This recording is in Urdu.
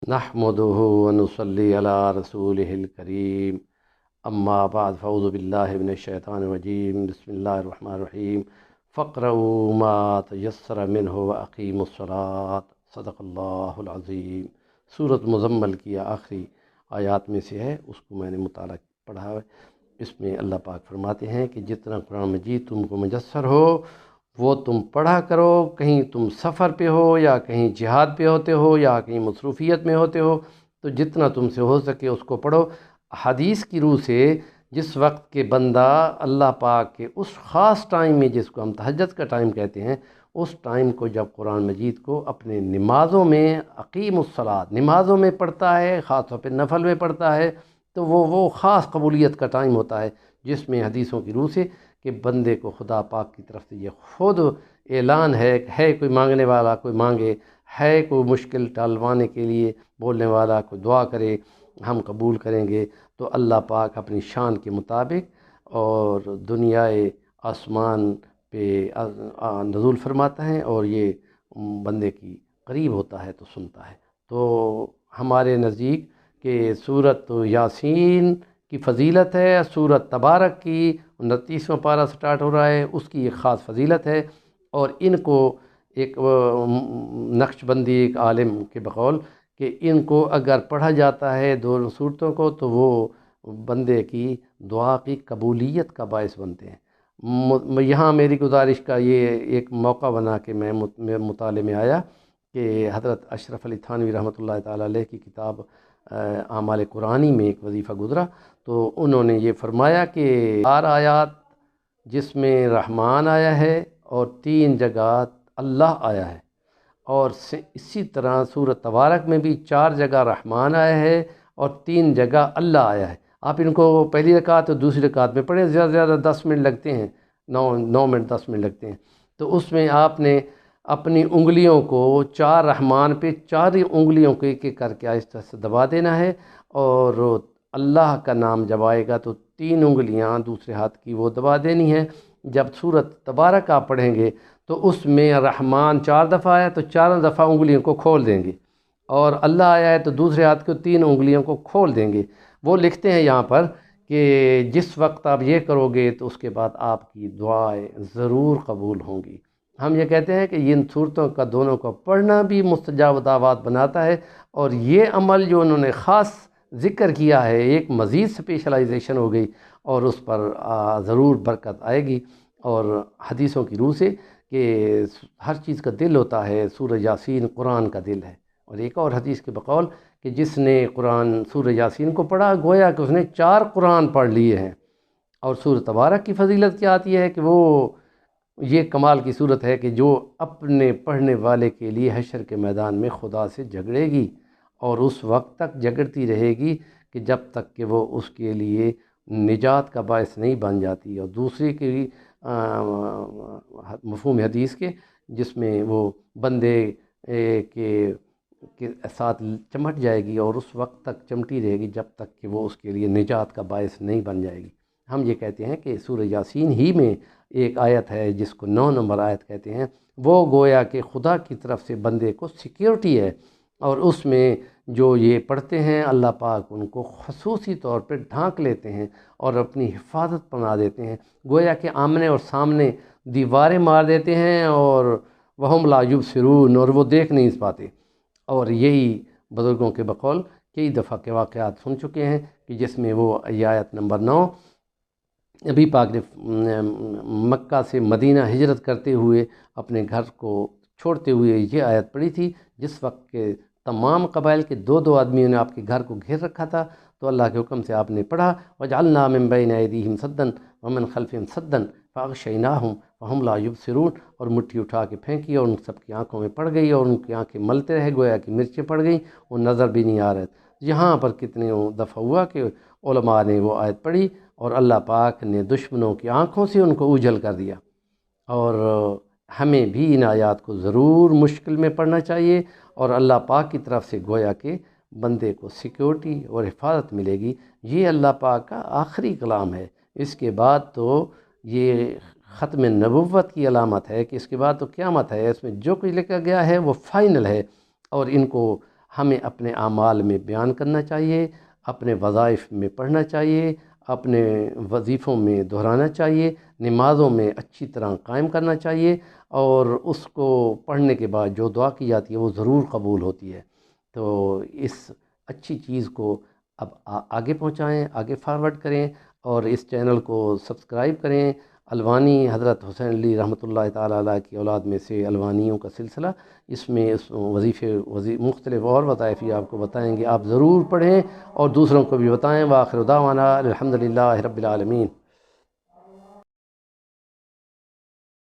نحمدہ ونصلی علی رسولہ الکریم اما بعد فاعوذ باللہ من الشیطان الرجیم بسم اللہ الرحمن الرحیم فاقرؤوا ما تیسر منہ واقیموا الصلاۃ صدق اللہ العظیم۔ سورۃ مزمل کی آخری آیات میں سے ہے، اس کو میں نے مطالعہ پڑھا ہے۔ اس میں اللہ پاک فرماتے ہیں کہ جتنا قرآن مجید تم کو میسر ہو وہ تم پڑھا کرو، کہیں تم سفر پہ ہو یا کہیں جہاد پہ ہوتے ہو یا کہیں مصروفیت میں ہوتے ہو تو جتنا تم سے ہو سکے اس کو پڑھو۔ حدیث کی روح سے جس وقت کے بندہ اللہ پاک کے اس خاص ٹائم میں، جس کو ہم تہجد کا ٹائم کہتے ہیں، اس ٹائم کو جب قرآن مجید کو اپنے نمازوں میں اقیم الصلاۃ نمازوں میں پڑھتا ہے، خاص طور پہ نفل میں پڑھتا ہے، تو وہ خاص قبولیت کا ٹائم ہوتا ہے، جس میں حدیثوں کی روح سے کہ بندے کو خدا پاک کی طرف سے یہ خود اعلان ہے کوئی مانگنے والا کوئی مانگے، ہے کوئی مشکل ٹالوانے کے لیے بولنے والا کوئی دعا کرے، ہم قبول کریں گے۔ تو اللہ پاک اپنی شان کے مطابق اور دنیائے آسمان پہ نزول فرماتا ہے، اور یہ بندے کی قریب ہوتا ہے تو سنتا ہے۔ تو ہمارے نزدیک کہ سورۃ یاسین کی فضیلت ہے، سورۃ تبارک کی 29واں پارہ سٹارٹ ہو رہا ہے، اس کی ایک خاص فضیلت ہے، اور ان کو ایک نقش بندی ایک عالم کے بقول کہ ان کو اگر پڑھا جاتا ہے دونوں صورتوں کو تو وہ بندے کی دعا کی قبولیت کا باعث بنتے ہیں۔ یہاں میری گزارش کا یہ ایک موقع بنا کہ میں مطالعے میں آیا کہ حضرت اشرف علی تھانوی رحمۃ اللہ تعالی علیہ کی کتاب اعمال قرآنی میں ایک وظیفہ گزرا، تو انہوں نے یہ فرمایا کہ 4 آیات جس میں رحمان آیا ہے اور 3 جگہ اللہ آیا ہے، اور اسی طرح سورۃ تبارک میں بھی 4 جگہ رحمان آیا ہے اور 3 جگہ اللہ آیا ہے۔ آپ ان کو پہلی رکعت اور دوسری رکعت میں پڑھیں، زیادہ سے زیادہ 10 منٹ لگتے ہیں، 9 منٹ 10 منٹ لگتے ہیں۔ تو اس میں آپ نے اپنی انگلیوں کو 4 رحمان پہ 4 ہی انگلیوں کو ایک ایک کر کے آہستہ سے دبا دینا ہے، اور اللہ کا نام جب آئے گا تو 3 انگلیاں دوسرے ہاتھ کی وہ دبا دینی ہے۔ جب سورۃ تبارک آپ پڑھیں گے تو اس میں رحمان 4 دفعہ آیا تو 4 دفعہ انگلیوں کو کھول دیں گے، اور اللہ آیا ہے تو دوسرے ہاتھ کو 3 انگلیوں کو کھول دیں گے۔ وہ لکھتے ہیں یہاں پر کہ جس وقت آپ یہ کرو گے تو اس کے بعد آپ کی دعائیں ضرور قبول ہوں گی۔ ہم یہ کہتے ہیں کہ ان صورتوں کا دونوں کو پڑھنا بھی مستجاب دعوات بناتا ہے، اور یہ عمل جو انہوں نے خاص ذکر کیا ہے ایک مزید اسپیشلائزیشن ہو گئی، اور اس پر ضرور برکت آئے گی۔ اور حدیثوں کی روح سے کہ ہر چیز کا دل ہوتا ہے، سورہ یاسین قرآن کا دل ہے، اور ایک اور حدیث کے بقول کہ جس نے سورہ یاسین کو پڑھا گویا کہ اس نے 4 قرآن پڑھ لیے ہیں۔ اور سورہ تبارک کی فضیلت کیا آتی ہے کہ وہ یہ کمال کی صورت ہے کہ جو اپنے پڑھنے والے کے لیے حشر کے میدان میں خدا سے جھگڑے گی، اور اس وقت تک جھگڑتی رہے گی کہ جب تک کہ وہ اس کے لیے نجات کا باعث نہیں بن جاتی، اور دوسری کی مفہوم حدیث کے جس میں وہ بندے کے ساتھ چمٹ جائے گی، اور اس وقت تک چمٹی رہے گی جب تک کہ وہ اس کے لیے نجات کا باعث نہیں بن جائے گی۔ ہم یہ کہتے ہیں کہ سورہ یاسین ہی میں ایک آیت ہے جس کو 9 نمبر آیت کہتے ہیں، وہ گویا کہ خدا کی طرف سے بندے کو سیکیورٹی ہے، اور اس میں جو یہ پڑھتے ہیں اللہ پاک ان کو خصوصی طور پہ ڈھانک لیتے ہیں اور اپنی حفاظت بنا دیتے ہیں، گویا کہ آمنے اور سامنے دیواریں مار دیتے ہیں، اور وہم لا یبصرون، اور وہ دیکھ نہیں پاتے۔ اور یہی بزرگوں کے بقول کئی دفعہ کے واقعات سن چکے ہیں کہ جس میں وہ آیت نمبر 9 نبی پاک نے مکہ سے مدینہ ہجرت کرتے ہوئے اپنے گھر کو چھوڑتے ہوئے یہ آیت پڑھی تھی، جس وقت کے تمام قبائل کے 2 آدمیوں نے آپ کے گھر کو گھیر رکھا تھا، تو اللہ کے حکم سے آپ نے پڑھا وَجَعَلْنَا مِن بَيْنِ أَيْدِيهِمْ سَدًّا وَمِنْ خَلْفِهِمْ سَدًّا فَأَغْشَيْنَاهُمْ فَهُمْ لَا يُبْصِرُونَ، اور مٹھی اٹھا کے پھینکی اور ان سب کی آنکھوں میں پڑ گئی، اور ان کی آنکھیں ملتے رہے گویا کہ مرچیں پڑ گئیں، وہ نظر بھی نہیں آ رہے۔ یہاں پر کتنے دفعہ ہوا کہ علماء نے وہ آیت پڑھی، اور اللہ پاک نے دشمنوں کی آنکھوں سے ان کو اوجھل کر دیا۔ اور ہمیں بھی ان آیات کو ضرور مشکل میں پڑھنا چاہیے، اور اللہ پاک کی طرف سے گویا کہ بندے کو سیکیورٹی اور حفاظت ملے گی۔ یہ اللہ پاک کا آخری کلام ہے، اس کے بعد تو یہ ختم نبوت کی علامت ہے کہ اس کے بعد تو قیامت ہے، اس میں جو کچھ لکھا گیا ہے وہ فائنل ہے، اور ان کو ہمیں اپنے اعمال میں بیان کرنا چاہیے، اپنے وظائف میں پڑھنا چاہیے، اپنے وظیفوں میں دہرانا چاہیے، نمازوں میں اچھی طرح قائم کرنا چاہیے، اور اس کو پڑھنے کے بعد جو دعا کی جاتی ہے وہ ضرور قبول ہوتی ہے۔ تو اس اچھی چیز کو اب آگے پہنچائیں، آگے فارورڈ کریں، اور اس چینل کو سبسکرائب کریں۔ الوانی حضرت حسین علی رحمۃ اللہ تعالیٰ علیہ کی اولاد میں سے الوانیوں کا سلسلہ، اس میں اس مختلف اور وظائف آپ کو بتائیں گے، آپ ضرور پڑھیں اور دوسروں کو بھی بتائیں۔ وآخر دعوانا الحمد للہ رب العالمین۔